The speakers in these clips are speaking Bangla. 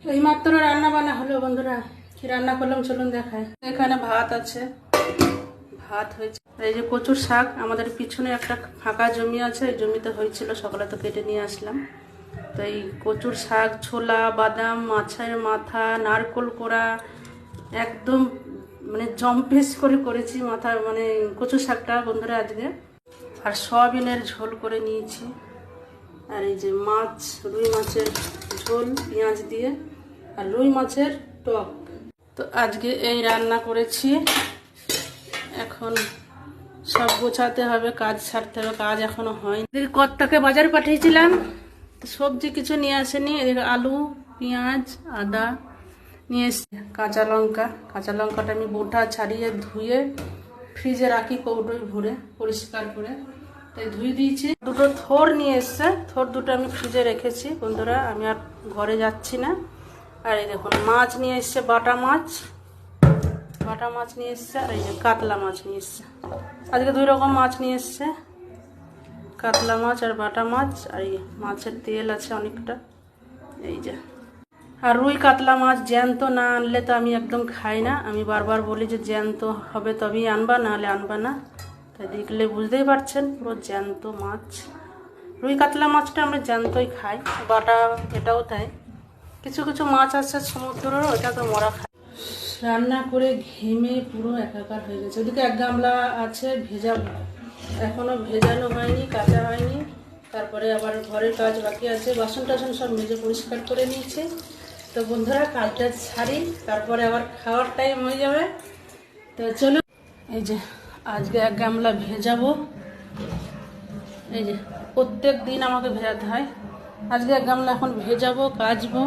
এইমাত্র রান্না বান্না হলো বন্ধুরা। কি রান্না করলাম চলুন দেখায়। এখানে ভাত আছে, ভাত হয়েছে। এই যে কচুর শাক, আমাদের পিছনে একটা ফাঁকা জমি আছে, এই জমিতে হয়েছিল, সকালে তো কেটে নিয়ে আসলাম। তো এই কচুর শাক, ছোলা, বাদাম, মাছের মাথা, নারকোল কোড়া, একদম মানে জম্পেস করে করেছি মাথা, মানে কচুর শাকটা বন্ধুরা আজকে। আর সয়াবিনের ঝোল করে নিয়েছি। আর এই যে মাছ, রুই মাছের ঝোল পেঁয়াজ দিয়ে, আর রুই মাছের টক। তো আজকে এই রান্না করেছি। এখন সব গোছাতে হবে, কাজ ছাড়তে হবে, কাজ এখনো হয়নি। কর্তাকে বাজারে পাঠিয়েছিলাম, সবজি কিছু নিয়ে আসেনি। এদিকে আলু, পেঁয়াজ, আদা নিয়ে এসছে, কাঁচা লঙ্কাটা আমি বোটা ছাড়িয়ে ধুয়ে ফ্রিজে রাখি কৌটোয় ভরে পরিষ্কার করে, তাই ধুয়ে দিয়েছি। দুটো থোর নিয়ে এসছে, থোর দুটো আমি ফ্রিজে রেখেছি বন্ধুরা, আমি আর ঘরে যাচ্ছি না। আর এই দেখুন মাছ নিয়ে এসছে, বাটা মাছ নিয়ে এসছে, আর এই যে কাতলা মাছ নিয়ে এসছে। আজকে 2 রকম মাছ নিয়ে এসছে, কাতলা মাছ আর বাটা মাছ। আর এই মাছের তেল আছে অনেকটা, এই যে। আর রুই কাতলা মাছ জ্যান্ত না আনলে তো আমি একদম খাই না। আমি বারবার বলি যে জ্যান্ত হবে তবেই আনবা, নাহলে আনবা না। তাই দেখলে বুঝতেই পারছেন, পুরো জ্যান্ত মাছ। রুই কাতলা মাছটা আমরা জ্যান্তই খাই, বাটা এটাও তাই। কিছু কিছু মাছ আছে সমুদ্রের, ওটা তো মরা খায়। রান্না করে ঘেমে পুরো একাকার হয়ে গেছে। ওদিকে 1 গামলা আছে ভেজাবো, এখনো ভেজানো হয়নি, কাঁচা হয়নি। তারপরে আবার ঘরের কাজ বাকি আছে, বাসন টাসন সব মেজে পরিষ্কার করে নিয়েছি। তো বন্ধুরা কাজটা ছাড়ি, তারপরে আবার খাওয়ার টাইম হয়ে যাবে। তো চলুন, এই যে আজকে 1 গামলা ভেজাবো। এই যে প্রত্যেক দিন আমাকে ভেজাতে হয়, আজকে 1 গামলা এখন ভেজাবো, কাচবো।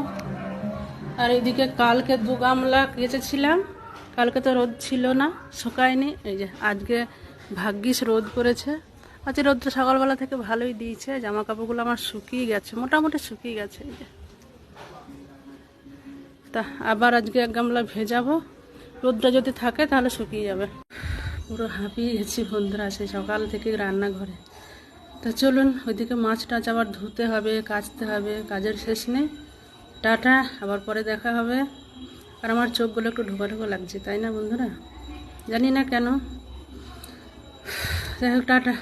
আর এদিকে কালকে 2 গামলা কেচেছিলাম, কালকে তো রোদ ছিল না, শুকায়নি। এই যে আজকে ভাগ্যিস রোদ করেছে। আজকে রোদটা সকালবেলা থেকে ভালোই দিয়েছে, জামা কাপড়গুলো আমার শুকিয়ে গেছে, মোটামুটি শুকিয়ে গেছে। এই যে তা আবার আজকে 1 গামলা ভেজাবো, রোদটা যদি থাকে তাহলে শুকিয়ে যাবে। পুরো হাঁপিয়ে গেছি বন্ধুরা সেই সকাল থেকে রান্নাঘরে। তা চলুন, ওইদিকে মাছ টাছ আবার ধুতে হবে, কাচতে হবে, কাজের শেষ নেই। টাটা, আবার পরে দেখা হবে। আর আমার চোখগুলো একটু ঢোকা ঢোকা লাগছে, তাই না বন্ধুরা? জানি না কেন। যাই হোক, টাটা।